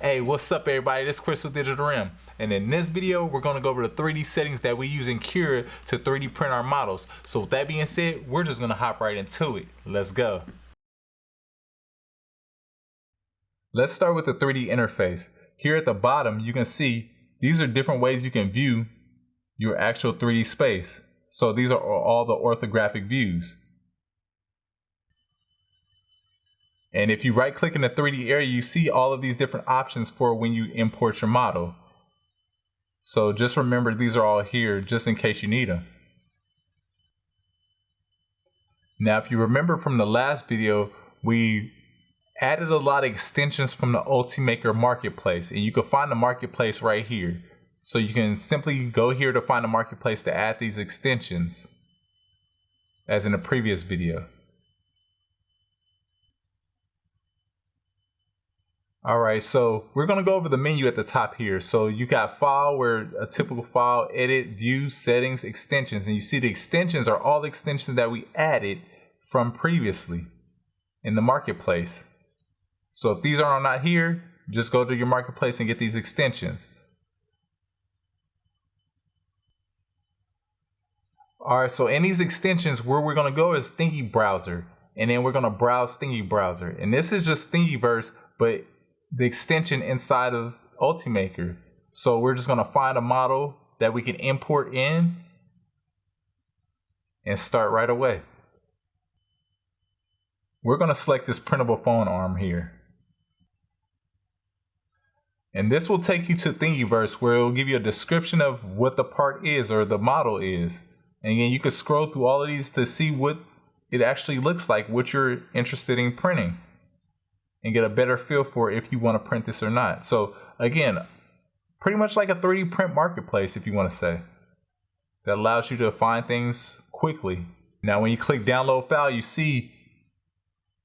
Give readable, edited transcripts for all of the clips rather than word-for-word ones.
Hey, what's up everybody? This is Chris with Digital Rim. And in this video, we're gonna go over the 3D settings that we use in Cura to 3D print our models. So with that being said, we're just gonna hop right into it. Let's go. Let's start with the 3D interface. Here at the bottom, you can see these are different ways you can view your actual 3D space. So these are all the orthographic views. And if you right click in the 3D area, you see all of these different options for when you import your model. So just remember these are all here just in case you need them. Now if you remember from the last video, we added a lot of extensions from the Ultimaker marketplace, and you can find the marketplace right here. So you can simply go here to find the marketplace to add these extensions as in the previous video. Alright, so we're going to go over the menu at the top here. So you got file, where a typical file, edit, view, settings, extensions. And you see the extensions are all the extensions that we added from previously in the marketplace. So if these are not here, just go to your marketplace and get these extensions. Alright, so in these extensions, where we're going to go is Thingy Browser. And then we're going to browse Thingy Browser. And this is just Thingiverse, but the extension inside of Ultimaker. So we're just going to find a model that we can import in and start right away. We're going to select this printable phone arm here. And this will take you to Thingiverse, where it will give you a description of what the part is or the model is. And again, you can scroll through all of these to see what it actually looks like, what you're interested in printing, and get a better feel for if you want to print this or not. So again, pretty much like a 3D print marketplace, if you want to say, that allows you to find things quickly. Now when you click download file, you see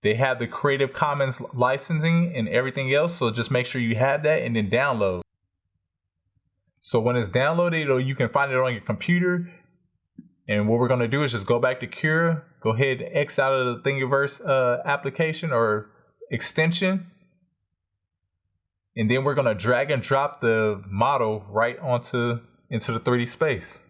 they have the Creative Commons licensing and everything else, so just make sure you have that and then download. So when it's downloaded, you can find it on your computer. And what we're going to do is just go back to Cura, go ahead and X out of the Thingiverse application or extension, and then we're going to drag and drop the model right into the 3D space.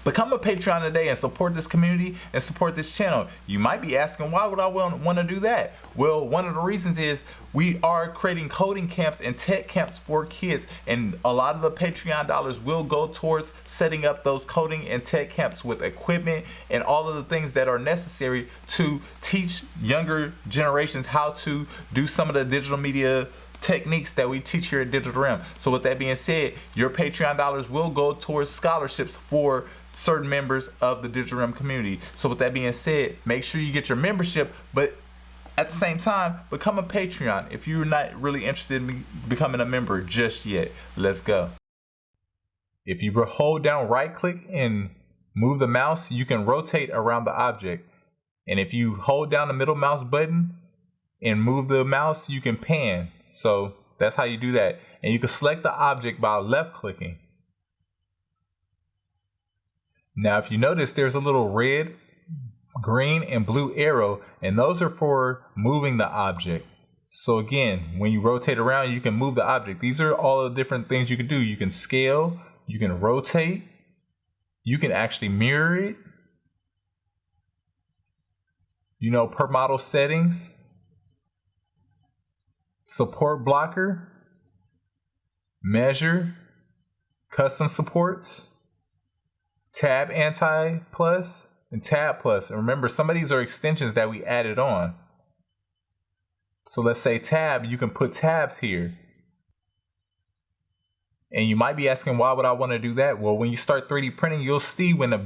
Become a Patreon today and support this community and support this channel. You might be asking, why would I want to do that? Well, one of the reasons is we are creating coding camps and tech camps for kids, and a lot of the Patreon dollars will go towards setting up those coding and tech camps with equipment and all of the things that are necessary to teach younger generations how to do some of the digital media techniques that we teach here at Digital Rim. So with that being said, your Patreon dollars will go towards scholarships for certain members of the Digital Rim community. So with that being said, make sure you get your membership, but at the same time, become a Patreon if you're not really interested in becoming a member just yet. Let's go. If you hold down right click and move the mouse, you can rotate around the object. And if you hold down the middle mouse button and move the mouse, you can pan. So that's how you do that. And you can select the object by left clicking. Now if you notice, there's a little red, green, and blue arrow, and those are for moving the object. So again, when you rotate around, you can move the object. These are all the different things you can do. You can scale, you can rotate, you can actually mirror it, per model settings, support blocker, measure, custom supports, tab anti plus, and tab plus. And remember, some of these are extensions that we added on. So let's say tab, you can put tabs here. And you might be asking, why would I want to do that? Well, when you start 3D printing, you'll see when the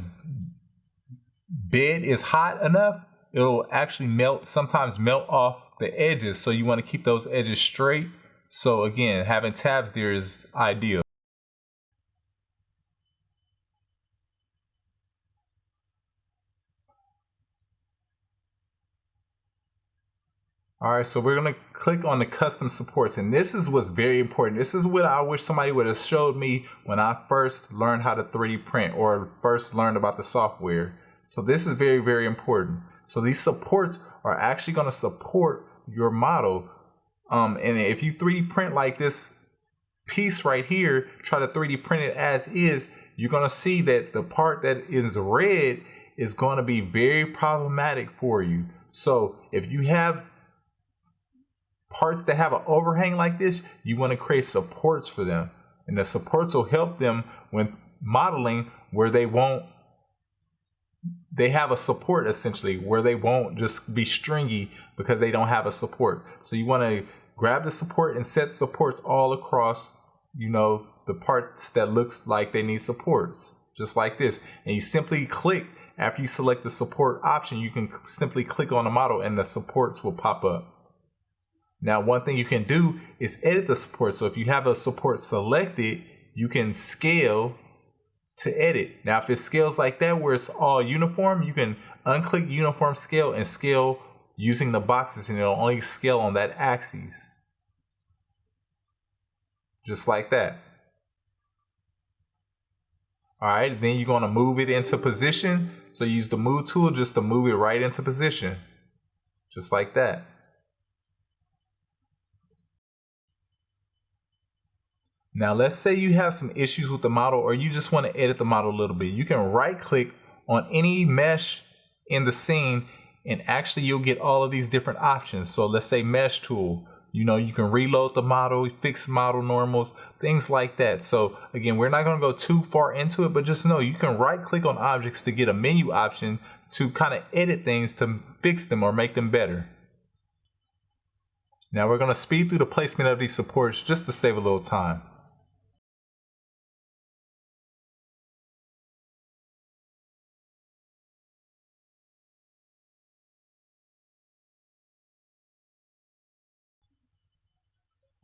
bed is hot enough, it'll actually sometimes melt off the edges. So you want to keep those edges straight. So again, having tabs there is ideal. Alright, so we're going to click on the custom supports, and this is what's very important. This is what I wish somebody would have showed me when I first learned how to 3D print or first learned about the software. So this is very, very important. So these supports are actually going to support your model And if you 3D print like this piece right here, try to 3D print it as is, you're going to see that the part that is red is going to be very problematic for you. So if you have parts that have an overhang like this, you want to create supports for them. And the supports will help them when modeling, where they have a support essentially, where they won't just be stringy because they don't have a support. So you want to grab the support and set supports all across, the parts that looks like they need supports, just like this. And you simply click, after you select the support option, you can simply click on the model and the supports will pop up. Now, one thing you can do is edit the support. So if you have a support selected, you can scale to edit. Now, if it scales like that, where it's all uniform, you can unclick uniform scale and scale using the boxes, and it'll only scale on that axis. Just like that. All right, then you're going to move it into position. So use the move tool just to move it right into position. Just like that. Now, let's say you have some issues with the model, or you just want to edit the model a little bit. You can right click on any mesh in the scene, and actually you'll get all of these different options. So let's say mesh tool, you can reload the model, fix model normals, things like that. So again, we're not going to go too far into it, but just know you can right click on objects to get a menu option to kind of edit things to fix them or make them better. Now we're going to speed through the placement of these supports just to save a little time.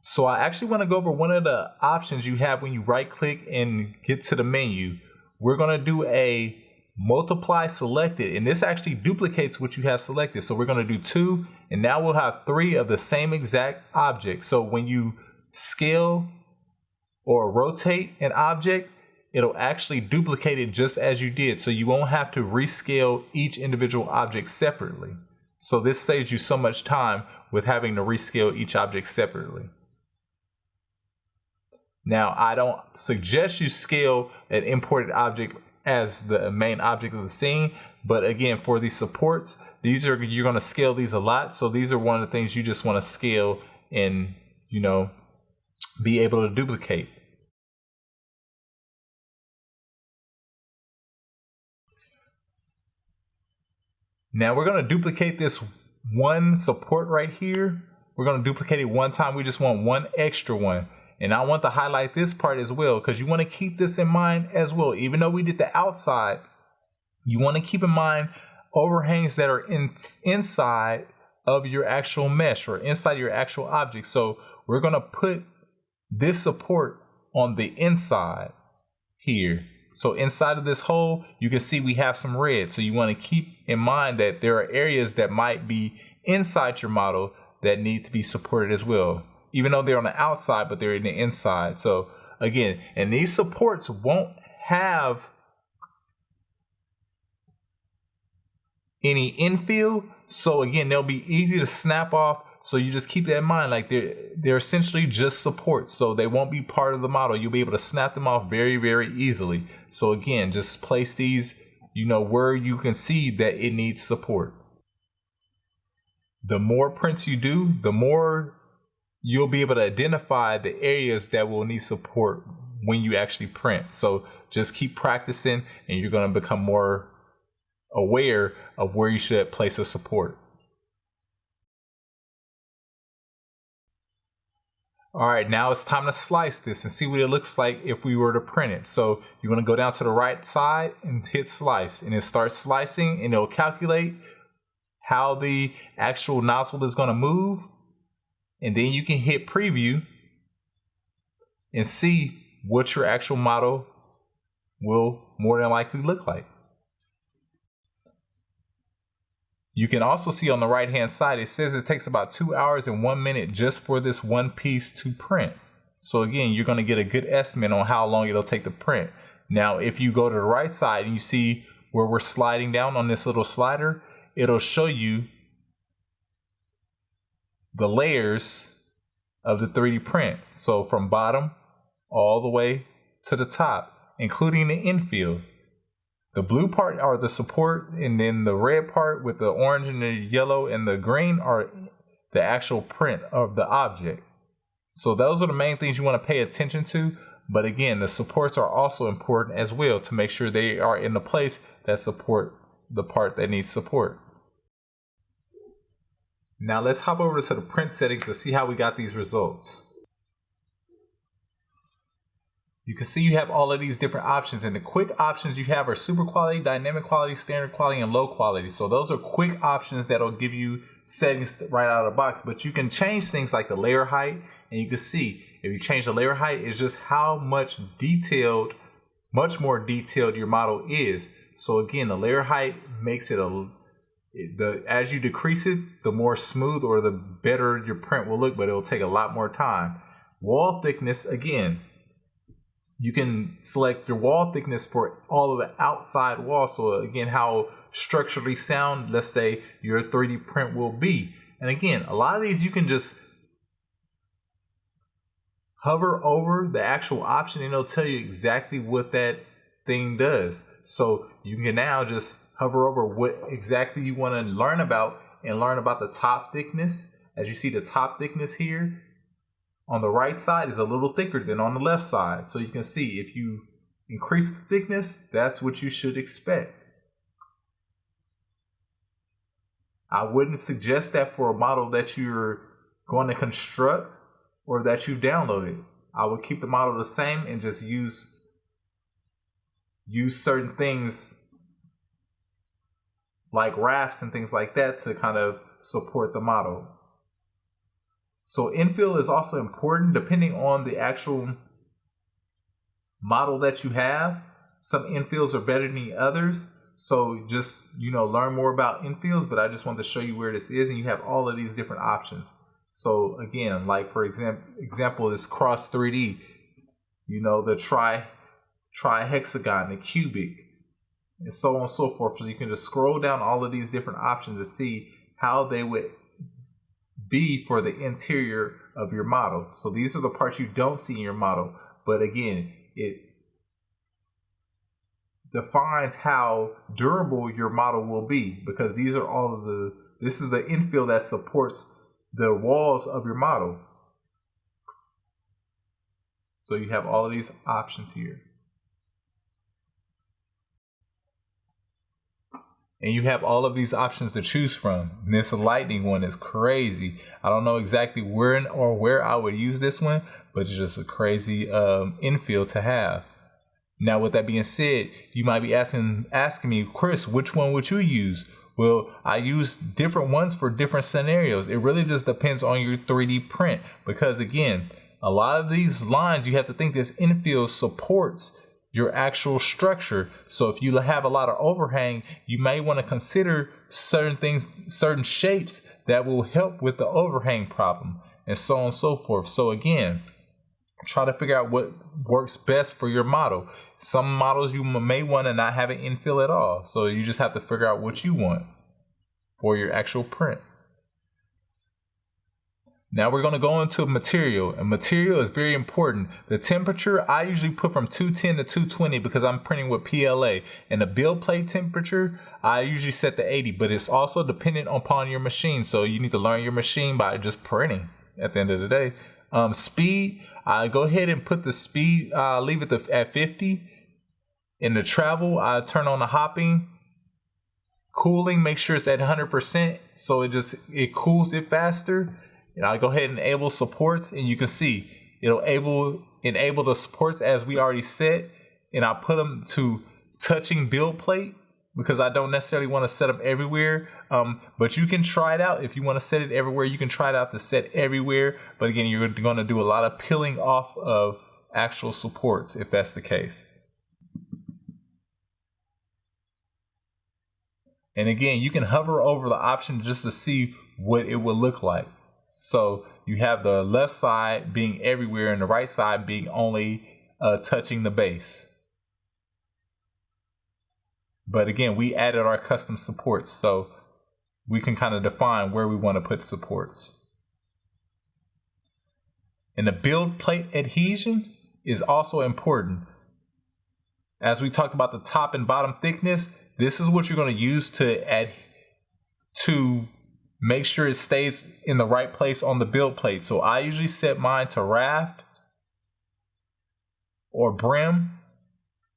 So I actually want to go over one of the options you have when you right click and get to the menu. We're going to do a multiply selected, and this actually duplicates what you have selected. So we're going to do 2, and now we'll have 3 of the same exact object. So when you scale or rotate an object, it'll actually duplicate it just as you did. So you won't have to rescale each individual object separately. So this saves you so much time with having to rescale each object separately. Now, I don't suggest you scale an imported object as the main object of the scene, but again, for these supports, you're going to scale these a lot. So these are one of the things you just want to scale and, be able to duplicate. Now we're going to duplicate this one support right here. We're going to duplicate it one time. We just want one extra one. And I want to highlight this part as well, because you want to keep this in mind as well. Even though we did the outside, you want to keep in mind overhangs that are inside of your actual mesh or inside your actual object. So we're going to put this support on the inside here. So inside of this hole, you can see we have some red. So you want to keep in mind that there are areas that might be inside your model that need to be supported as well, even though they're on the outside, but they're in the inside. So again, and these supports won't have any infill. So again, they'll be easy to snap off. So you just keep that in mind, like they're essentially just supports. So they won't be part of the model. You'll be able to snap them off very, very easily. So again, just place these, where you can see that it needs support. The more prints you do, the more you'll be able to identify the areas that will need support when you actually print. So just keep practicing, and you're going to become more aware of where you should place a support. All right, now it's time to slice this and see what it looks like if we were to print it. So you want to go down to the right side and hit slice, and it starts slicing, and it'll calculate how the actual nozzle is going to move. And then you can hit preview and see what your actual model will more than likely look like. You can also see on the right hand side, it says it takes about 2 hours and 1 minute just for this one piece to print. So again, you're going to get a good estimate on how long it'll take to print. Now, if you go to the right side and you see where we're sliding down on this little slider, it'll show you the layers of the 3D print. So from bottom all the way to the top, including the infill. The blue part are the support, and then the red part with the orange and the yellow and the green are the actual print of the object. So those are the main things you want to pay attention to. But again, the supports are also important as well to make sure they are in the place that support the part that needs support. Now let's hop over to the print settings to see how we got these results. You can see you have all of these different options, and the quick options you have are super quality, dynamic quality, standard quality, and low quality. So those are quick options that'll give you settings right out of the box, but you can change things like the layer height, and you can see if you change the layer height, it's just how much more detailed your model is. So again, the layer height makes it as you decrease it, the more smooth or the better your print will look, but it'll take a lot more time. Wall thickness, again, you can select your wall thickness for all of the outside walls. So again, how structurally sound, let's say, your 3D print will be. And again, a lot of these you can just hover over the actual option and it'll tell you exactly what that thing does. So you can now just hover over what exactly you want to learn about and learn about the top thickness. As you see, the top thickness here on the right side is a little thicker than on the left side. So you can see if you increase the thickness, that's what you should expect. I wouldn't suggest that for a model that you're going to construct or that you've downloaded. I would keep the model the same and just use certain things like rafts and things like that to kind of support the model. So infill is also important depending on the actual model that you have. Some infills are better than others. So just, learn more about infills, but I just want to show you where this is, and you have all of these different options. So again, like for example, this cross 3D, the trihexagon, the cubic, and so on and so forth. So you can just scroll down all of these different options to see how they would be for the interior of your model. So these are the parts you don't see in your model, but again, it defines how durable your model will be, because these are this is the infill that supports the walls of your model. So you have all of these options here. And you have all of these options to choose from. And this lightning one is crazy. I don't know exactly where I would use this one, but it's just a crazy infill to have. Now, with that being said, you might be asking me, Chris, which one would you use? Well, I use different ones for different scenarios. It really just depends on your 3D print, because again, a lot of these lines, you have to think this infill supports your actual structure. So if you have a lot of overhang, you may want to consider certain shapes that will help with the overhang problem, and so on and so forth. So again, try to figure out what works best for your model. Some models you may want to not have an infill at all. So you just have to figure out what you want for your actual print. Now we're going to go into material, and material is very important. The temperature I usually put from 210 to 220 because I'm printing with PLA, and the build plate temperature I usually set to 80, but it's also dependent upon your machine. So you need to learn your machine by just printing at the end of the day. Speed, I go ahead and put the speed, leave it at 50. In the travel, I turn on the hopping. Cooling, make sure it's at 100%, so it cools it faster. And I'll go ahead and enable supports, and you can see it'll enable the supports as we already set, and I'll put them to touching build plate because I don't necessarily want to set them everywhere. But you can try it out. If you want to set it everywhere, you can try it out to set everywhere. But again, you're going to do a lot of peeling off of actual supports if that's the case. And again, you can hover over the option just to see what it will look like. So you have the left side being everywhere and the right side being only touching the base. But again, we added our custom supports, so we can kind of define where we want to put supports. And the build plate adhesion is also important. As we talked about the top and bottom thickness, this is what you're going to use to make sure it stays in the right place on the build plate. So I usually set mine to raft or brim,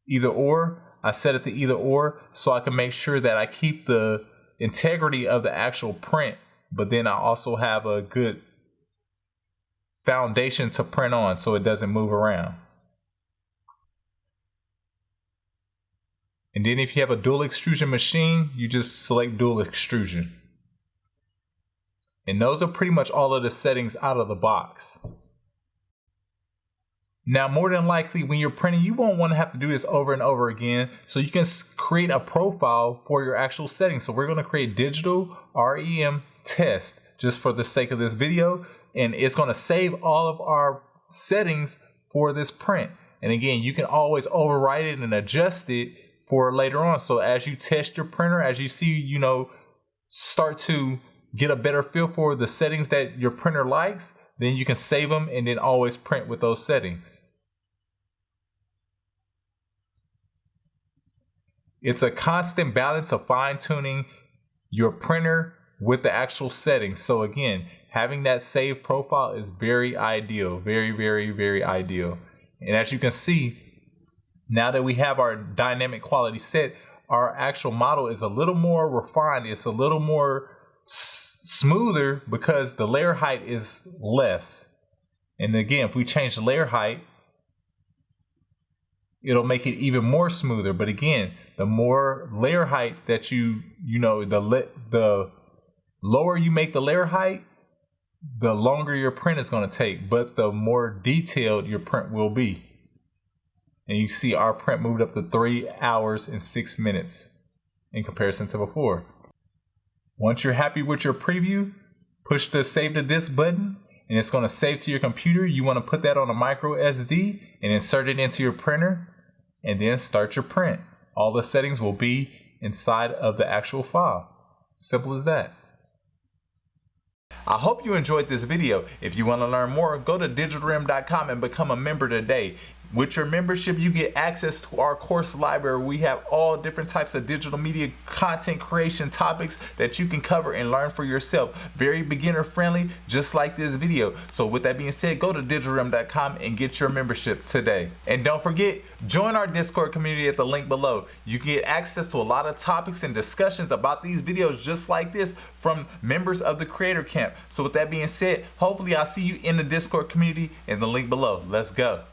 either or. I set it to either or so I can make sure that I keep the integrity of the actual print, but then I also have a good foundation to print on so it doesn't move around. And then if you have a dual extrusion machine, you just select dual extrusion. And those are pretty much all of the settings out of the box. Now, more than likely when you're printing, you won't want to have to do this over and over again. So you can create a profile for your actual settings. So we're going to create digital REM test just for the sake of this video. And it's going to save all of our settings for this print. And again, you can always override it and adjust it for later on. So as you test your printer, as you see, start to get a better feel for the settings that your printer likes, then you can save them and then always print with those settings. It's a constant balance of fine-tuning your printer with the actual settings. So again, having that saved profile is very ideal, very, very, very ideal. And as you can see, now that we have our dynamic quality set, our actual model is a little more refined. It's a little more smoother because the layer height is less. And again, if we change the layer height, it'll make it even more smoother. But again, the more layer height that the lower you make the layer height, the longer your print is going to take, but the more detailed your print will be. And you see our print moved up to 3 hours and 6 minutes in comparison to before. Once you're happy with your preview, push the save to disk button and it's going to save to your computer. You want to put that on a micro SD and insert it into your printer and then start your print. All the settings will be inside of the actual file. Simple as that. I hope you enjoyed this video. If you want to learn more, go to digitalrealm.com and become a member today. With your membership, you get access to our course library. We have all different types of digital media content creation topics that you can cover and learn for yourself. Very beginner friendly, just like this video. So with that being said, go to digitalrealm.com and get your membership today. And don't forget, join our Discord community at the link below. You can get access to a lot of topics and discussions about these videos just like this from members of the Creator Camp. So with that being said, hopefully I'll see you in the Discord community in the link below. Let's go.